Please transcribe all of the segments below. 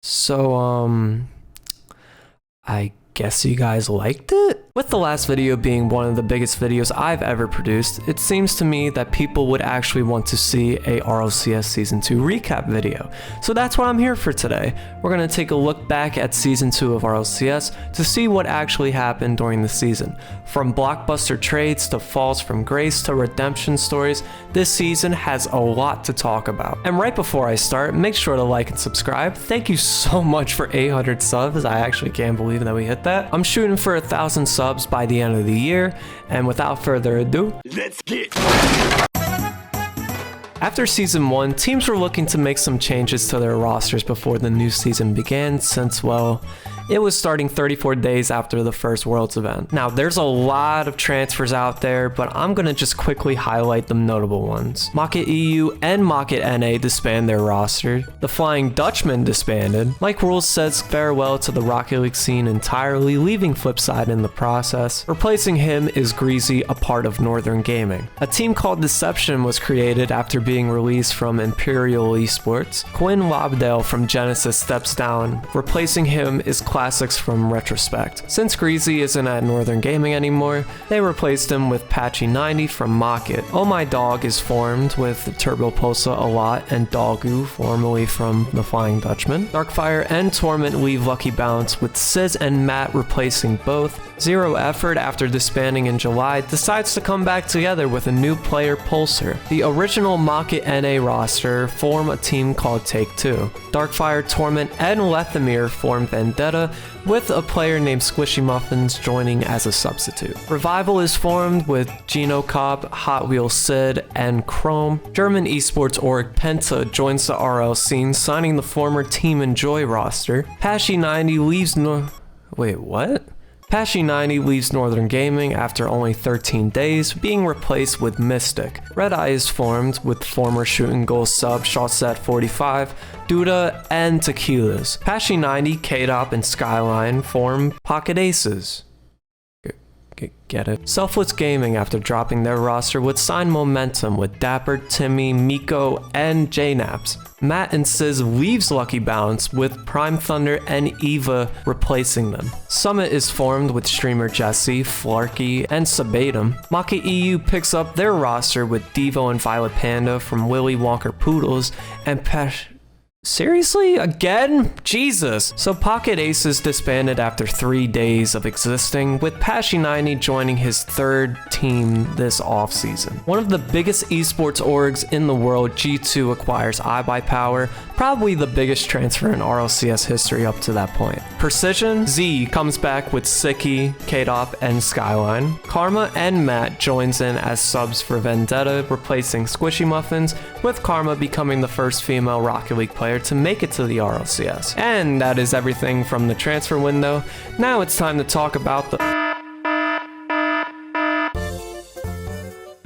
So, I guess you guys liked it? With the last video being one of the biggest videos I've ever produced, it seems to me that people would actually want to see a RLCS Season 2 recap video. So that's what I'm here for today. We're going to take a look back at Season 2 of RLCS to see what actually happened during the season. From blockbuster trades to falls from grace to redemption stories, this season has a lot to talk about. And right before I start, make sure to like and subscribe. Thank you so much for 800 subs. I actually can't believe that we hit that. I'm shooting for 1,000 subs by the end of the year, and without further ado, let's get. After Season 1, teams were looking to make some changes to their rosters before the new season began, since, well, it was starting 34 days after the first Worlds event. Now, there's a lot of transfers out there, but I'm gonna just quickly highlight the notable ones. Market EU and Market NA disbanded their roster. The Flying Dutchman disbanded. Mike Rules says farewell to the Rocket League scene entirely, leaving Flipside in the process. Replacing him is Greasy, a part of Northern Gaming. A team called Deception was created after being released from Imperial Esports. Quinn Lobdell from Genesis steps down. Replacing him is Classics from Retrospect. Since Greasy isn't at Northern Gaming anymore, they replaced him with Patchy90 from Mocket. Oh My Dog is formed with Turbo Pulsa a lot and Dogu, formerly from the Flying Dutchman. Darkfire and Torment leave Lucky Bounce, with Sizz and Matt replacing both. Zero Effort, after disbanding in July, decides to come back together with a new player, Pulsar. The original Mocket NA roster form a team called Take Two. Darkfire, Torment, and Lethemir form Vendetta, with a player named Squishy Muffins joining as a substitute. Revival is formed with Geno Cobb, Hot Wheels Sid, and Chrome. German esports org Penta joins the RL scene, signing the former Team Enjoy roster. Pashy90 leaves Pashy90 leaves Northern Gaming after only 13 days, being replaced with Mystic. Red Eye is formed with former Shoot and Goal sub Shotset45, Duda, and Tequilas. Pashy90, K-Dop, and Skyline form Pocket Aces. Get it? Selfless Gaming, after dropping their roster, would sign Momentum with Dapper, Timmy, Miko, and JNaps. Matt and Sizz leaves Lucky Bounce, with Prime Thunder and Eva replacing them. Summit is formed with streamer Jesse, Flarky, and Sabatum. Market EU picks up their roster with Devo and Violet Panda from Willy Wonka Poodles, and Seriously? Again? Jesus. So Pocket Aces disbanded after 3 days of existing, with Pashy90 joining his third team this offseason. One of the biggest esports orgs in the world, G2 acquires iBuyPower, probably the biggest transfer in RLCS history up to that point. Precision Z comes back with Sicky, K-Dop, and Skyline. Karma and Matt joins in as subs for Vendetta, replacing Squishy Muffins, with Karma becoming the first female Rocket League player to make it to the RLCS. And that is everything from the transfer window. Now it's time to talk about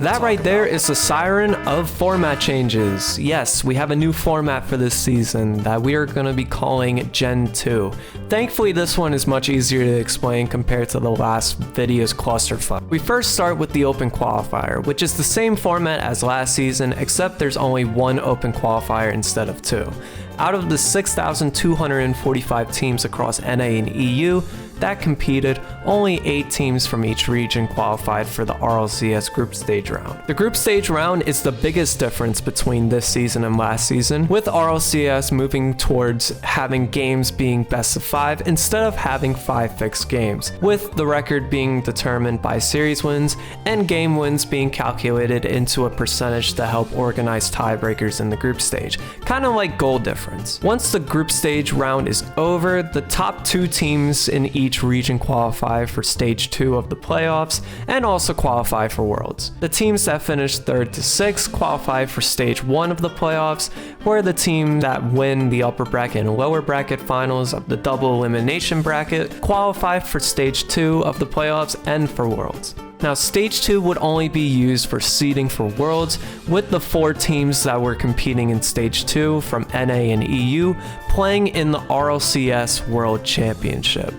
That right there is the siren of format changes. Yes, we have a new format for this season that we are going to be calling Gen 2. Thankfully, this one is much easier to explain compared to the last video's clusterfuck. We first start with the Open Qualifier, which is the same format as last season, except there's only one Open Qualifier instead of two. Out of the 6,245 teams across NA and EU that competed, only 8 teams from each region qualified for the RLCS group stage round. The group stage round is the biggest difference between this season and last season, with RLCS moving towards having games being best of 5 instead of having 5 fixed games, with the record being determined by series wins and game wins being calculated into a percentage to help organize tiebreakers in the group stage, kind of like goal difference. Once the group stage round is over, the top 2 teams in each region qualify for stage 2 of the playoffs and also qualify for Worlds. The teams that finish 3rd to 6th qualify for stage 1 of the playoffs, where the team that win the upper bracket and lower bracket finals of the double elimination bracket qualify for stage 2 of the playoffs and for Worlds. Now, stage 2 would only be used for seeding for Worlds, with the 4 teams that were competing in stage 2 from NA and EU playing in the RLCS World Championship.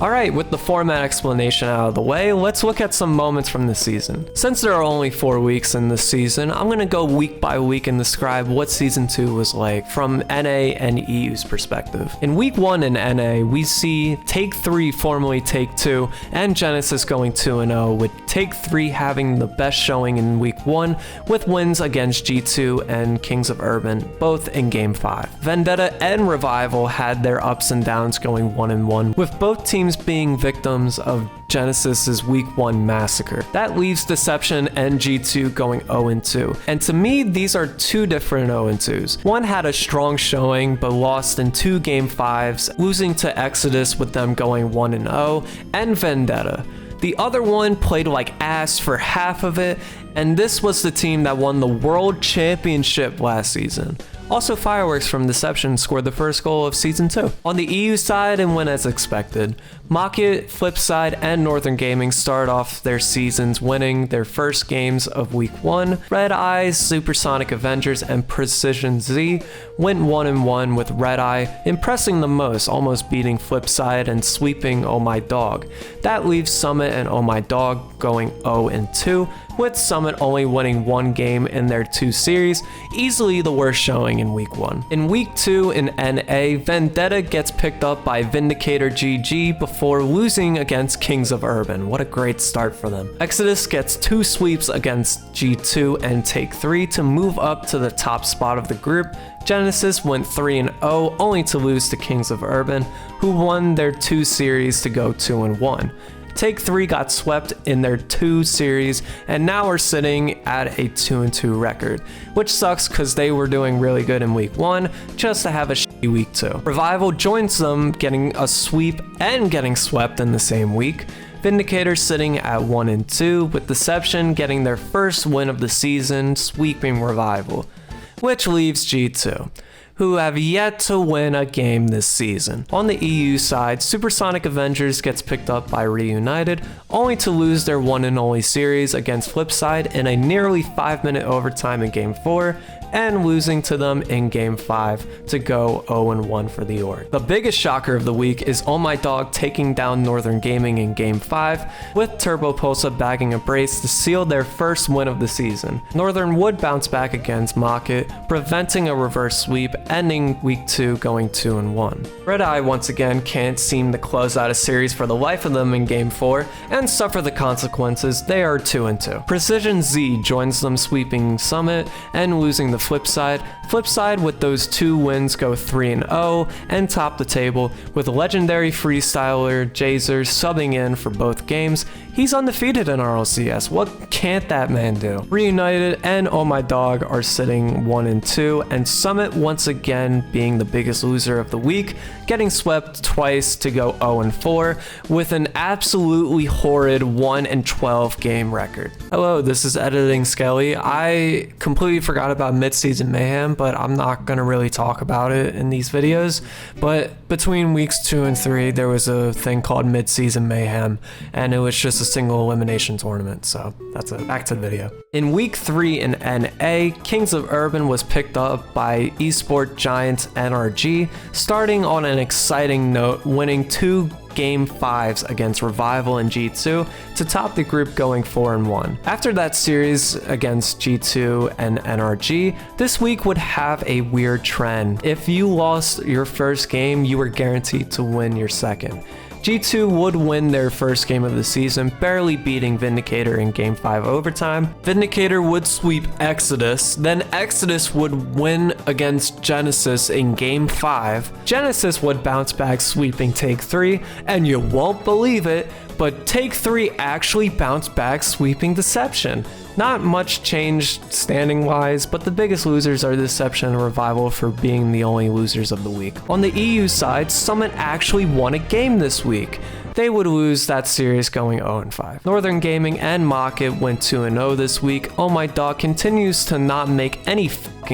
Alright, with the format explanation out of the way, let's look at some moments from the season. Since there are only 4 weeks in this season, I'm gonna go week by week and describe what Season 2 was like from NA and EU's perspective. In week 1 in NA, we see Take-3, formerly Take-2, and Genesis going 2-0, with Take-3 having the best showing in week 1, with wins against G2 and Kings of Urban, both in Game 5. Vendetta and Revival had their ups and downs going 1-1, with both teams being victims of Genesis's week 1 massacre. That leaves Deception and G2 going 0-2. And to me, these are two different 0-2s. One had a strong showing but lost in 2 Game 5s, losing to Exodus with them going 1-0, and Vendetta. The other one played like ass for half of it, and this was the team that won the World Championship last season. Also, Fireworks from Deception scored the first goal of Season 2. On the EU side, and went as expected. Mocket, Flipside, and Northern Gaming started off their seasons winning their first games of Week 1. Red Eyes, Supersonic Avengers, and Precision Z went 1-1 with Red Eye impressing the most, almost beating Flipside and sweeping Oh My Dog. That leaves Summit and Oh My Dog going 0-2, with Summit only winning 1 game in their 2 series, easily the worst showing in Week 1. In Week 2 in NA, Vendetta gets picked up by Vindicator GG before losing against Kings of Urban. What a great start for them. Exodus gets 2 sweeps against G2 and Take-3 to move up to the top spot of the group. Genesis went 3-0, only to lose to Kings of Urban, who won their 2 series to go 2-1. Take-3 got swept in their 2 series and now are sitting at a 2-2 record, which sucks because they were doing really good in Week 1 just to have a shitty Week 2. Revival joins them, getting a sweep and getting swept in the same week. Vindicator sitting at 1-2, with Deception getting their first win of the season, sweeping Revival, which leaves G2, who have yet to win a game this season. On the EU side, Supersonic Avengers gets picked up by Reunited, only to lose their one and only series against Flipside in a nearly 5-minute overtime in Game 4, and losing to them in Game 5 to go 0-1 for the org. The biggest shocker of the week is Oh My Dog taking down Northern Gaming in Game 5, with Turbo Pulsa bagging a brace to seal their first win of the season. Northern would bounce back against Mocket, preventing a reverse sweep, ending Week 2 going 2-1. Red Eye once again can't seem to close out a series for the life of them in Game 4, and suffer the consequences. They are 2-2. Precision Z joins them, sweeping Summit and losing the Flipside. Flipside with those 2 wins go 3-0 and top the table, with legendary freestyler Jazer subbing in for both games. He's undefeated in RLCS. What can't that man do? Reunited and Oh My Dog are sitting 1-2, and Summit once again being the biggest loser of the week, getting swept twice to go 0-4 with an absolutely horrid 1-12 game record. Hello, this is Editing Skelly. I completely forgot about Mid-Season Mayhem, but I'm not gonna really talk about it in these videos. But between weeks 2 and 3, there was a thing called Mid-Season Mayhem, and it was just a single elimination tournament, so that's it. Back to the video. In week 3 in NA, Kings of Urban was picked up by esport giants NRG, starting on an exciting note, winning 2 Game 5s against Revival and G2 to top the group going 4-1. After that series against G2 and NRG, this week would have a weird trend. If you lost your first game, you were guaranteed to win your second. G2 would win their first game of the season, barely beating Vindicator in Game 5 overtime. Vindicator would sweep Exodus, then Exodus would win against Genesis in Game 5. Genesis would bounce back, sweeping Take-3, and you won't believe it, but Take-3 actually bounced back, sweeping Deception. Not much changed standing wise, but the biggest losers are Deception and Revival for being the only losers of the week. On the EU side, Summit actually won a game this week. They would lose that series going 0-5. Northern Gaming and Mocket went 2-0 this week. Oh My Dog continues to not make any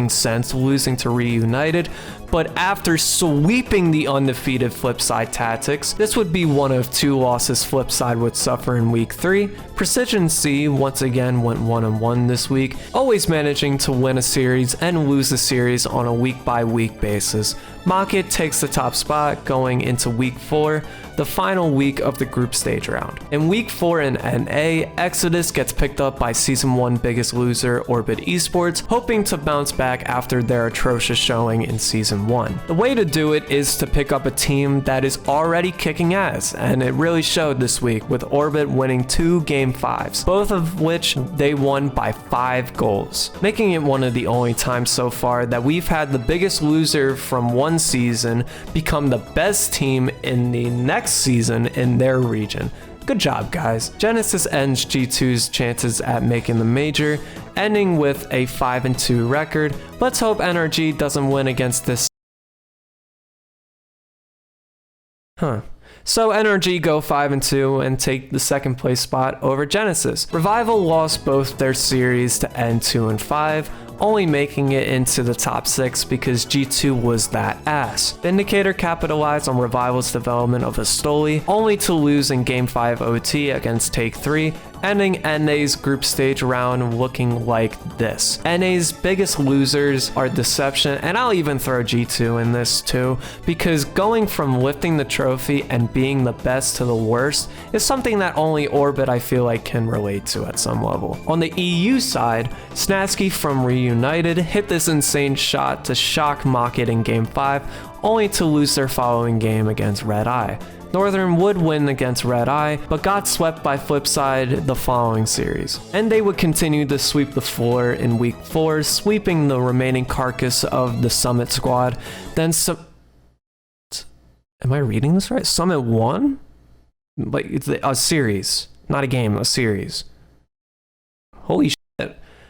sense losing to Reunited, but after sweeping the undefeated Flipside Tactics, this would be one of 2 losses Flipside would suffer in week 3. Precision C once again went 1-1 this week, always managing to win a series and lose a series on a week-by-week basis. Mocket takes the top spot going into week 4, the final week of the group stage round. In week 4 in NA, Exodus gets picked up by Season 1 biggest loser Orbit Esports, hoping to bounce back after their atrocious showing in Season 1. The way to do it is to pick up a team that is already kicking ass, and it really showed this week with Orbit winning 2 Game 5s, both of which they won by 5 goals, making it one of the only times so far that we've had the biggest loser from one season become the best team in the next season in their region. Good job, guys. Genesis ends G2's chances at making the major, ending with a 5-2 record. Let's hope NRG doesn't win against this. So NRG go 5-2 and take the 2nd place spot over Genesis. Revival lost both their series to end 2-5, only making it into the top 6 because G2 was that ass. Vindicator capitalized on Revival's development of Astoli, only to lose in Game 5 OT against Take 3, ending NA's group stage round looking like this. NA's biggest losers are Deception, and I'll even throw G2 in this too, because going from lifting the trophy and being the best to the worst is something that only Orbit I feel like can relate to at some level. On the EU side, Snatsky from Reunited hit this insane shot to shock Mocket in Game 5, only to lose their following game against Red Eye. Northern would win against Red Eye, but got swept by Flipside the following series. And they would continue to sweep the floor in week 4, sweeping the remaining carcass of the Summit squad. Then am I reading this right? Summit won? Like, it's a series, not a game, a series. Holy shit.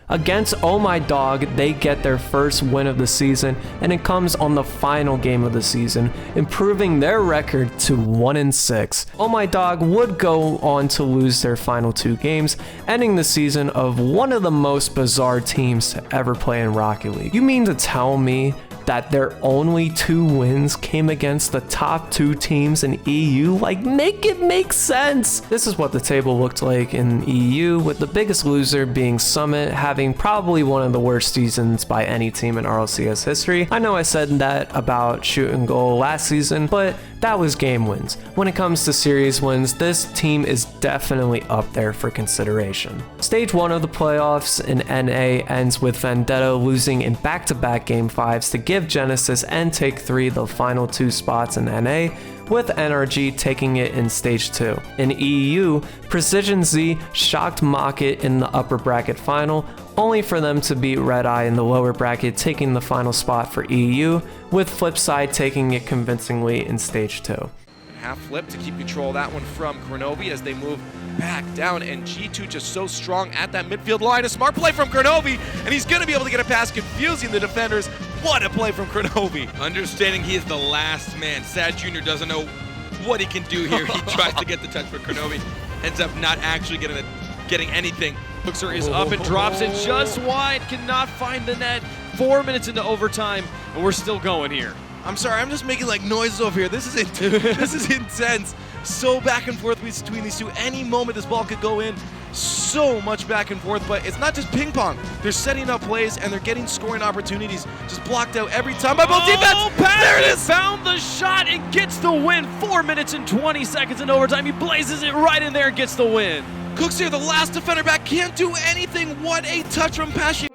Against Oh My Dog, they get their first win of the season, and it comes on the final game of the season, improving their record to 1-6. Oh My Dog would go on to lose their final 2 games, ending the season of one of the most bizarre teams to ever play in Rocket League. You mean to tell me that their only 2 wins came against the top 2 teams in EU? Like, make it make sense! This is what the table looked like in EU, with the biggest loser being Summit, having probably one of the worst seasons by any team in RLCS history. I know I said that about Shoot and Goal last season, but that was game wins. When it comes to series wins, this team is definitely up there for consideration. Stage 1 of the playoffs in NA ends with Vendetta losing in back-to-back Game 5s to give Genesis and Take 3 the final 2 spots in NA, with NRG taking it in Stage 2. In EU, Precision Z shocked Mocket in the upper bracket final, only for them to beat Red Eye in the lower bracket, taking the final spot for EU, with Flipside taking it convincingly in Stage 2. Half flip to keep control of that one from Kronovi as they move back down, and G2 just so strong at that midfield line. A smart play from Kronovi, and he's going to be able to get a pass, confusing the defenders. What a play from Kronovi. Understanding he is the last man. Sad Jr. doesn't know what he can do here. He tries to get the touch, but Kronovi ends up not actually getting anything. Luxor is up and drops it just wide, cannot find the net. 4 minutes into overtime, but we're still going here. I'm sorry, I'm just making like noises over here. This is this is intense. So back and forth between these two. Any moment this ball could go in. So much back and forth, but it's not just ping pong. They're setting up plays and they're getting scoring opportunities. Just blocked out every time by both defense. There it is. Found the shot and gets the win. 4 minutes and 20 seconds in overtime. He blazes it right in there and gets the win. Cooks here, the last defender back, can't do anything. What a touch from Pesci.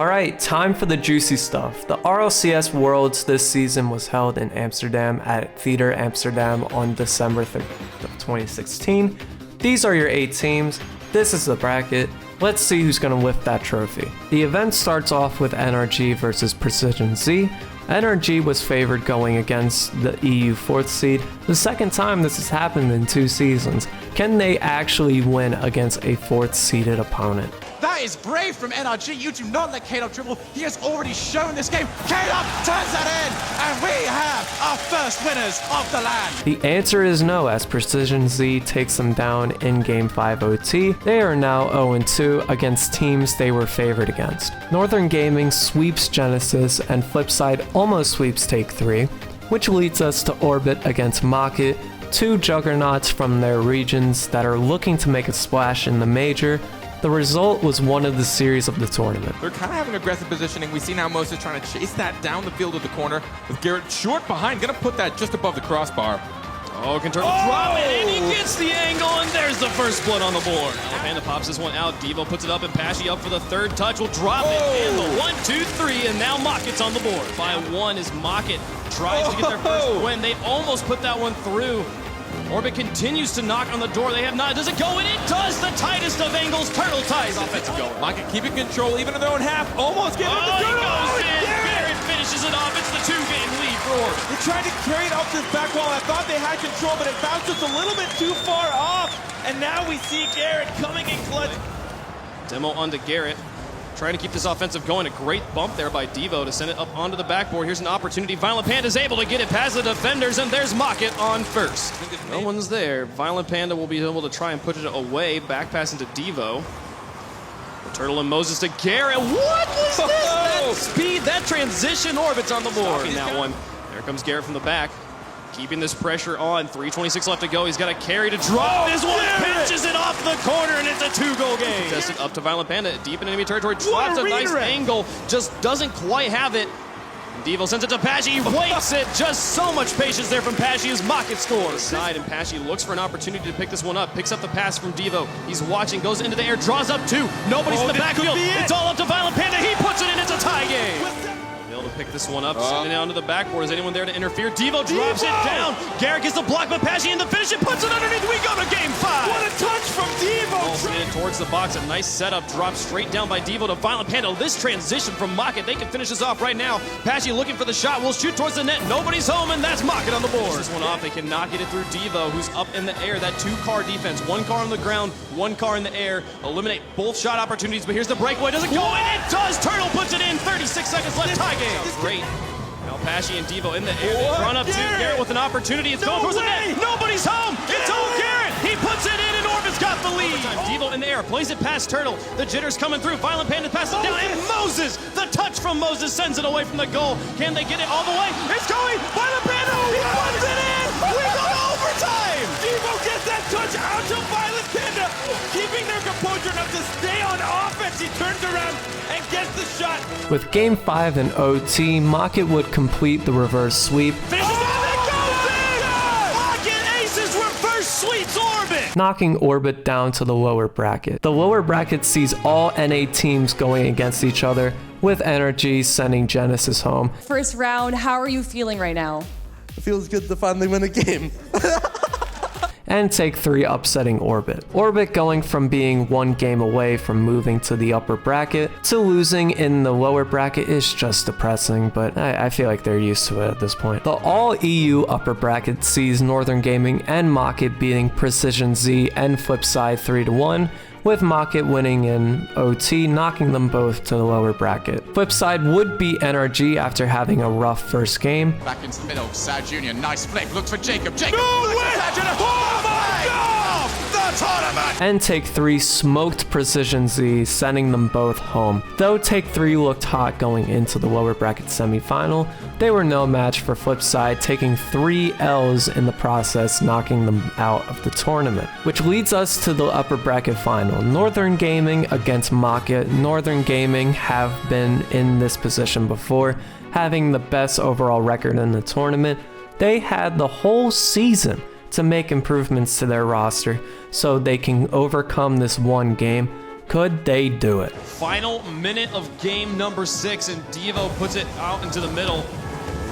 Alright, time for the juicy stuff. The RLCS Worlds this season was held in Amsterdam at Theater Amsterdam on December 3rd of 2016. These are your 8 teams. This is the bracket. Let's see who's going to lift that trophy. The event starts off with NRG versus Precision Z. NRG was favored going against the EU 4th seed. The second time this has happened in 2 seasons. Can they actually win against a 4th seeded opponent? That is brave from NRG. You do not let K-Dog dribble. He has already shown this game. K-Dog turns that in, and we have a our first winners of the land. The answer is no, as Precision Z takes them down in Game 5 OT. They are now 0-2 against teams they were favored against. Northern Gaming sweeps Genesis, and Flipside almost sweeps Take 3, which leads us to Orbit against Mocket, two juggernauts from their regions that are looking to make a splash in the major. The result was one of the series of the tournament. They're kind of having aggressive positioning. We see now Moses trying to chase that down the field of the corner with Garrett short behind. Gonna put that just above the crossbar. Oh, can turn drop it, and he gets the angle, and there's the first blood on the board. Panda pops this one out. Devo puts it up, and Pashy up for the third touch will drop it. And the 1, 2, 3, and now Mocket's on the board. By one is Mocket tries to get their first win. They almost put that one through. Orbit continues to knock on the door. They have not. Does it go in? It does. The tightest of angles. Turtle ties. Offensive goal. Mocket keeping control even in their own half. Almost getting it. He goes in. Garrett finishes it off. It's the 2-game lead for Orbit. They tried to carry it up this back wall. I thought they had control, but it bounced just a little bit too far off. And now we see Garrett coming in clutch. Demo onto Garrett. Trying to keep this offensive going. A great bump there by Devo to send it up onto the backboard. Here's an opportunity. Violent Panda's able to get it past the defenders, and there's Mocket on first. No one's there. Violent Panda will be able to try and put it away. Back pass into Devo. The Turtle and Moses to Garrett. What was this? That speed, that transition. Orbit's on the board. That one. There comes Garrett from the back. Keeping this pressure on. 3:26 left to go. He's got a carry to drop. This one pitches it off the corner, and it's a 2-goal game. Tested up to Violent Panda. Deep in enemy territory. Drops a nice angle. Just doesn't quite have it. Devo sends it to Pashy. Waits it. Just so much patience there from Pashy as Mocket scores. Side, and Pashy looks for an opportunity to pick this one up. Picks up the pass from Devo. He's watching. Goes into the air. Draws up two. Nobody's in the backfield. It's all up to Violent Panda. He puts it in. It's a tie game. Able to pick this one up, sending it onto the backboard. Is anyone there to interfere? Devo drops it down. Garrett gets the block, but Pashy in the finish. It puts it underneath. We go to Game 5. What a touch from Devo. In towards the box. A nice setup. Drops straight down by Devo to Violent Panda. This transition from Mocket. They can finish this off right now. Pashy looking for the shot. Will shoot towards the net. Nobody's home, and that's Mocket on the board. This one off. They cannot get it through Devo, who's up in the air. That 2-car defense. 1 car on the ground, 1 car in the air. Eliminate both shot opportunities, but here's the breakaway. Does it go in? It does. Turtle puts it in. 36 seconds left. Tie game. Great. Now Pashy and Devo in the air. They run up to Garrett with an opportunity. It's going towards the net. Nobody's home. It's all Garrett. He puts it in, and Orbit's got the lead. Devo in the air. Plays it past Turtle. The jitter's coming through. Violent Panda passes it down. And Moses. The touch from Moses sends it away from the goal. Can they get it all the way? It's going. Violent Panda. He puts it in. We go to overtime. Devo gets that touch out to Violent Panda, keeping their composure enough to stay on offense. He turns around and gets the shot. With Game 5 and OT, Mocket would complete the reverse sweep, Sweeps Orbit! knocking Orbit down to the lower bracket. The lower bracket sees all NA teams going against each other, with Energy sending Genesis home. First round, how are you feeling right now? It feels good to finally win a game. And Take 3 upsetting Orbit. Orbit going from being 1 game away from moving to the upper bracket to losing in the lower bracket is just depressing, but I feel like they're used to it at this point. The all-EU upper bracket sees Northern Gaming and Mocket beating Precision Z and Flipside 3-1, with Mocket winning in OT, knocking them both to the lower bracket. Flipside would beat NRG after having a rough first game. Back into the middle, Sad Jr., nice flick, looks for Jacob. Jacob! No way! Oh my God! The tournament! And Take 3 smoked Precision Z, sending them both home. Though Take 3 looked hot going into the lower bracket semifinal, they were no match for Flipside, taking 3 L's in the process, knocking them out of the tournament. Which leads us to the upper bracket final. Northern Gaming against Mocket. Northern Gaming have been in this position before, having the best overall record in the tournament. They had the whole season to make improvements to their roster so they can overcome this 1 game. Could they do it? Final minute of game number 6, and Devo puts it out into the middle.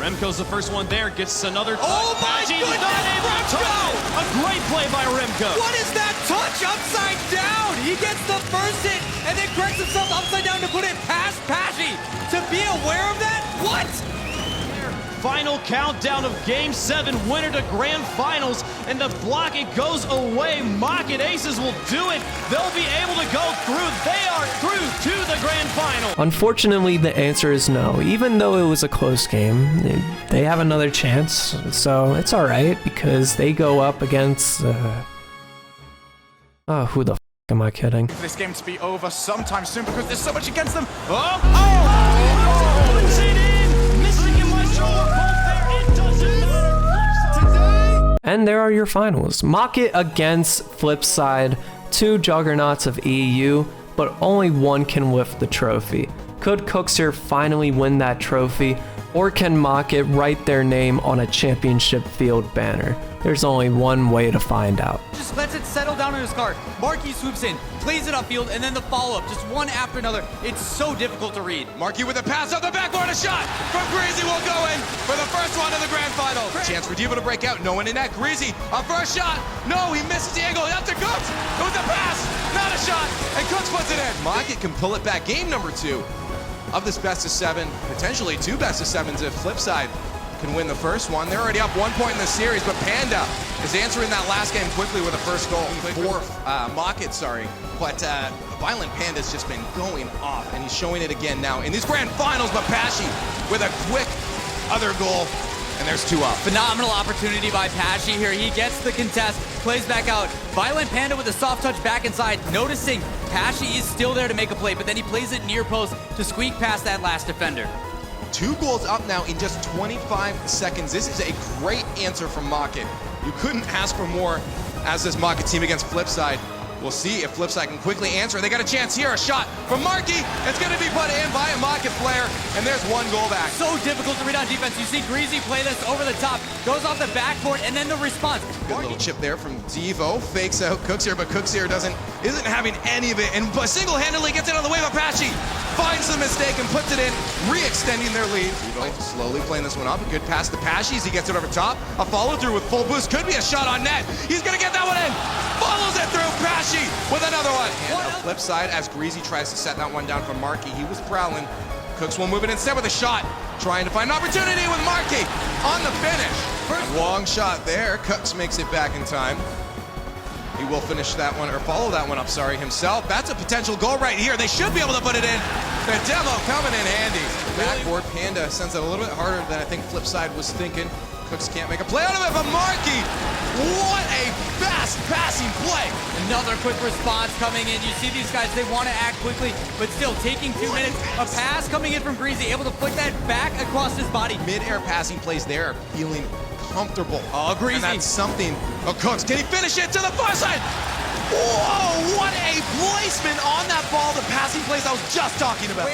Remco's the first one there, gets another touch. Oh my goodness, Remco! A great play by Remco. What is that touch upside down? He gets the first hit and then corrects himself upside down to put it past Pashy. To be aware of that? What? final countdown of Game 7, winner to Grand Finals, and the block, it goes away. Mock and Aces will do it. They'll be able to go through. They are through to the Grand Final. Unfortunately, the answer is no. Even though it was a close game, they have another chance, so it's alright because they go up against... oh, who the f am I kidding? For this game to be over sometime soon because there's so much against them. Puts it in, missing him by both there. It doesn't matter. And there are your finals. Mocket against Flipside, two juggernauts of EU, but only one can lift the trophy. Could Cookser finally win that trophy, or can Mocket write their name on a championship field banner? There's only one way to find out. Just lets it settle down in his car. Marky swoops in, plays it upfield, and then the follow-up, just one after another. It's so difficult to read. Marky with a pass off the backboard, a shot from Greasy will go in for the first one in the grand final. Chance for Devo to break out, no one in net. Greasy, a first shot. No, he misses the angle. Up to Cooks. It was a pass, not a shot, and Cooks puts it in. Mocket can pull it back. Game number 2 of this best of 7, potentially 2 best of 7s if Flipside can win the first one. They're already up 1 point in the series, but Panda is answering that last game quickly with a first goal for Mocket, but Violent Panda's just been going off, and he's showing it again now in these grand finals. But Pashi with a quick other goal, and there's 2 up. Phenomenal opportunity by Pashi here. He gets the contest, plays back out. Violent Panda with a soft touch back inside, noticing Pashi is still there to make a play, but then he plays it near post to squeak past that last defender. 2 goals up now in just 25 seconds. This is a great answer from Mocket. You couldn't ask for more as this Mocket team against Flipside. We'll see if Flipside can quickly answer. They got a chance here, a shot from Marky. It's going to be put in by a Mocket player, and there's 1 goal back. So difficult to read on defense. You see Greasy play this over the top, goes off the backboard, and then the response. Good little chip there from Devo. Fakes out Cookser, but Cookser isn't having any of it, and single-handedly gets it on the way of Apache. Finds the mistake and puts it in, re-extending their lead. Devo slowly playing this one up. A good pass to Pashi. He gets it over top. A follow-through with full boost. Could be a shot on net. He's going to get that one in. Follows it through. Pashi with another one. And a flip side as Greasy tries to set that one down from Marky. He was prowling. Cooks will move it instead with a shot. Trying to find an opportunity with Marky on the finish. Long shot there. Cooks makes it back in time. He will finish that one, or follow that one up, himself. That's a potential goal right here. They should be able to put it in. The demo coming in handy. Backboard Panda sends it a little bit harder than I think Flipside was thinking. Cooks can't make a play out of it, but Marky, what a fast passing play. Another quick response coming in. You see these guys, they want to act quickly, but still taking 2 minutes. A pass coming in from Greasy, able to flick that back across his body. Mid-air passing plays there, feeling comfortable. Oh, Greasy. And that's something. Oh, Cooks, can he finish it to the far side? Whoa, what a placement on that ball. The passing plays I was just talking about.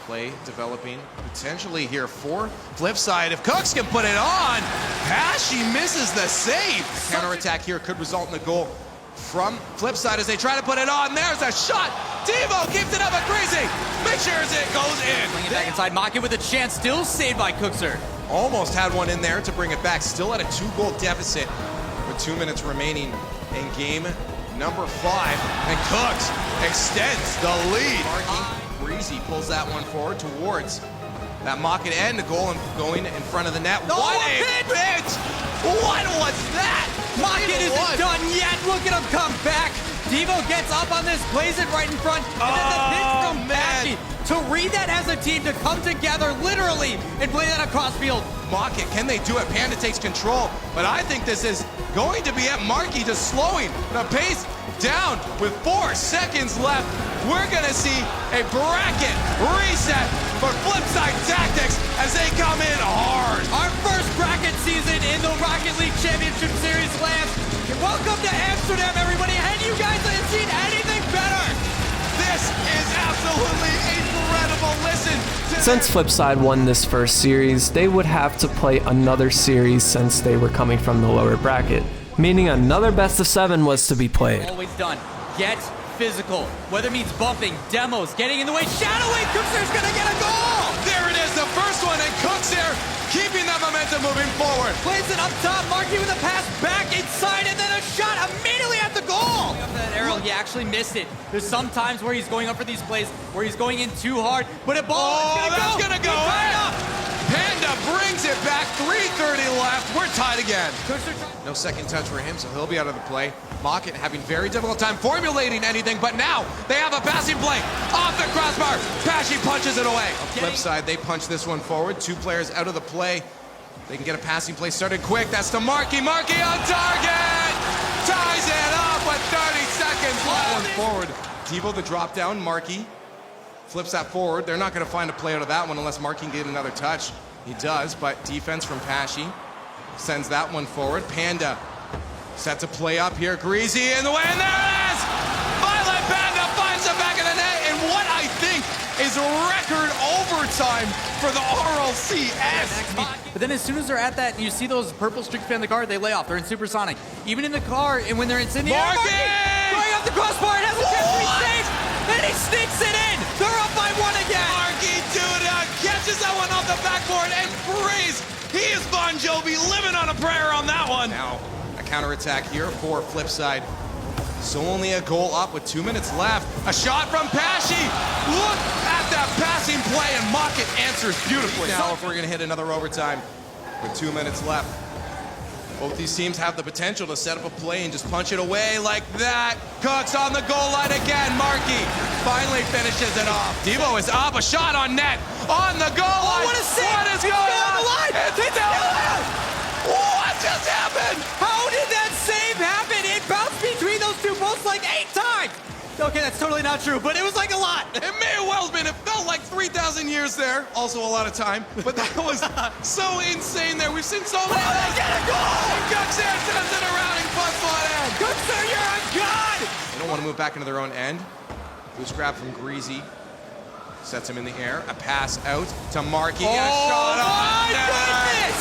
Play developing potentially here for Flipside. If Cooks can put it on, Pashi misses the save. Counterattack here could result in a goal from Flipside as they try to put it on. There's a shot. Devo keeps it up at Greasy. Make sure it goes in. Bring it back inside. Mocket with a chance, still saved by Cookser. Almost had one in there to bring it back. Still at a 2-goal deficit with 2 minutes remaining in game number 5. And Cooks extends the lead. Greasy pulls that one forward towards that Mocket end, a goal and going in front of the net. Oh, what a pitch! What was that? Mocket isn't done yet. Look at him come back. Devo gets up on this, plays it right in front, and then the pitch from Pashi to read that as a team, to come together literally and play that across field. Mocket, can they do it? Panda takes control, but I think this is going to be at Marky, just slowing the pace down with 4 seconds left. We're gonna see a bracket reset for Flipside Tactics as they come in hard. Our first bracket season in the Rocket League Championship Series lands. Welcome to Amsterdam, everybody. Had you guys seen anything better? This is absolutely incredible. Listen to Since Flipside won this first series, they would have to play another series since they were coming from the lower bracket, meaning another best of 7 was to be played. Always done. Get physical. Whether it means bumping, demos, getting in the way, shadowing. Cookser's gonna get a goal. There it is, the first one, and Cookser keeping that momentum moving forward. Plays it up top. Marky with a pass back inside, and then a shot immediately at the goal. That arrow, he actually missed it. There's some times where he's going up for these plays where he's going in too hard, but a ball that's gonna go in. Panda we're tied again. No second touch for him, so he'll be out of the play. Mocket having very difficult time formulating anything, but now they have a passing play off the crossbar. Pashy punches it away. On the flip side, they punch this one forward. 2 players out of the play. They can get a passing play started quick. That's to Marky. Marky on target! Ties it up with 30 seconds left. One forward. Devo the drop down. Marky flips that forward. They're not going to find a play out of that one unless Marky can get another touch. He does, but defense from Pashy sends that one forward. Panda sets a play up here. Greasy in the way, and there it is! Violet Panda finds the back of the net in what I think is record overtime for the RLCS. But then as soon as they're at that, you see those purple streaks behind the car, they lay off. They're in supersonic. Even in the car, and when they're in the air, Marky! going off the crossbar, it has a chance to be safe, and he sneaks it in. They're up by 1 again. Marky Duda catches that one off the backboard and prays. He is Bon Jovi living on a prayer on that one. Now, a counterattack here for Flipside. So only a goal up with 2 minutes left. A shot from Pashy. Look at that passing play, and Mocket answers beautifully. Now, if we're going to hit another overtime with 2 minutes left. Both these teams have the potential to set up a play and just punch it away like that. Cooks on the goal line again. Marky finally finishes it off. Devo is up. A shot on net. On the goal line. What a save! What is going on? It's down. What just happened? How did that save happen? It bounced between those 2 posts like 8 times. Okay, that's totally not true, but it was like a lot. It may have well been. It felt like 3,000 years there. Also a lot of time. But that was so insane there. We've seen so many. Oh, they get a goal! Cooks here sends it around and puts one in. Cooks, you're a god! They don't want to move back into their own end. Loose grab from Greasy. Sets him in the air. A pass out to Marky. A shot on net. Goodness!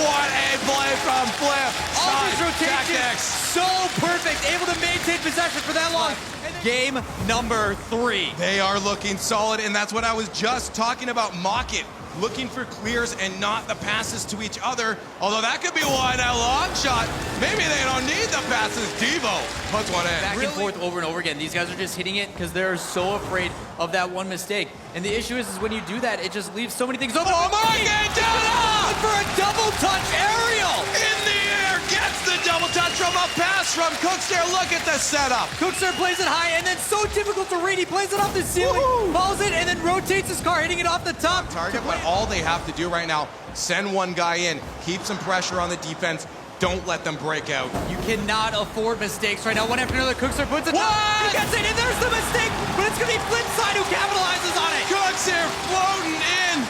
What a play from Flip. All these rotations, Tactics. so perfect. Able to maintain possession for that long. Game number 3. They are looking solid, and that's what I was just talking about. Mocket looking for clears and not the passes to each other. Although that could be one, a long shot. Maybe they don't need the passes. Devo puts one in. Back and forth over and over again. These guys are just hitting it because they're so afraid of that one mistake. And the issue is when you do that, it just leaves so many things open. Oh, Mocket down for a double touch aerial. In the air, gets the double touch from a pass from Cookster. Look at the setup. Cookster plays it high, and then so difficult to read. He plays it off the ceiling, follows it, and then rotates his car, hitting it off the top. Target, but all they have to do right now, send one guy in, keep some pressure on the defense. Don't let them break out. You cannot afford mistakes right now. One after another, Cookster puts it down. He gets it, and there's the mistake, but it's going to be Flipside who capitalizes on it. Cooks here floating in.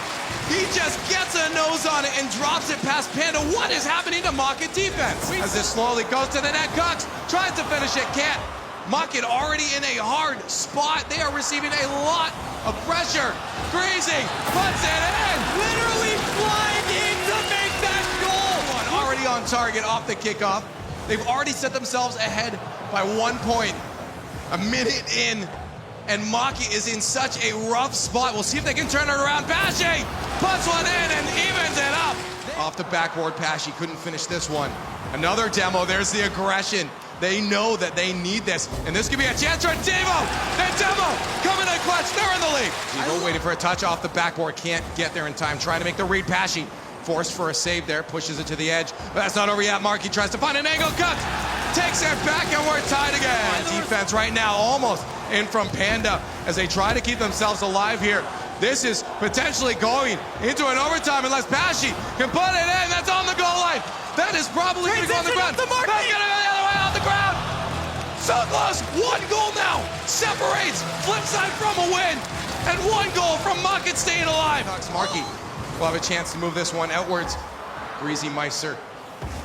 He just gets a nose on it and drops it past Panda. What is happening to Mocket defense? As this slowly goes to the net, Cooks tries to finish it, can't. Mocket already in a hard spot. They are receiving a lot of pressure. Greasy puts it in. Literally flying in to make that goal. Already on target off the kickoff. They've already set themselves ahead by 1 point. A minute in, and Maki is in such a rough spot. We'll see if they can turn it around. Pashy puts one in and evens it up. Off the backboard, Pashy couldn't finish this one. Another demo, there's the aggression. They know that they need this, and this could be a chance for Devo. And Demo coming in clutch, they're in the lead. Devo waiting for a touch off the backboard, can't get there in time. Trying to make the read, Pashy. Forced for a save there, pushes it to the edge. But that's not over yet. Marky tries to find an angle, cuts, takes it back, and we're tied again. Defense right now almost in from Panda as they try to keep themselves alive here. This is potentially going into an overtime unless Pashy can put it in. That's on the goal line. That is probably going to go on the ground. That's going to go the other way on the ground. So close. 1 goal now separates Flipside from a win, and 1 goal from Mocket staying alive. Marky will have a chance to move this one outwards. Greasy Meister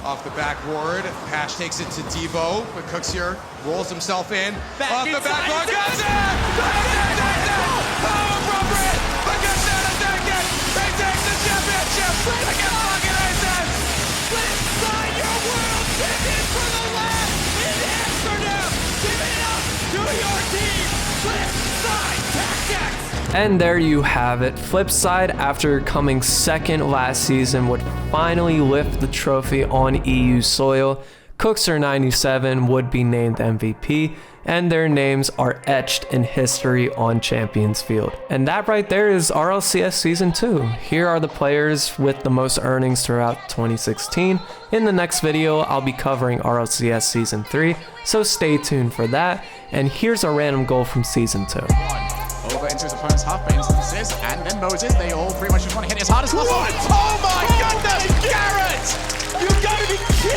off the backboard. Pash takes it to Devo, but Cooks here rolls himself in. Off the backboard, goes in! Power from Red, but Cooks down to take it! They take the championship against Mocket Aces! Flipside, your world champion for the last in Amsterdam! Give it up to your team! Flipside Tactics! And there you have it. Flipside, after coming second last season, would finally lift the trophy on EU soil. Cookster97 would be named MVP, and their names are etched in history on Champions Field. And that right there is RLCS Season 2. Here are the players with the most earnings throughout 2016. In the next video, I'll be covering RLCS Season 3, so stay tuned for that. And here's a random goal from Season 2. Over into his opponent's half base, and then Moses. They all pretty much just want to hit as hard as possible. What? Oh my goodness, Garrett! You gotta be kidding!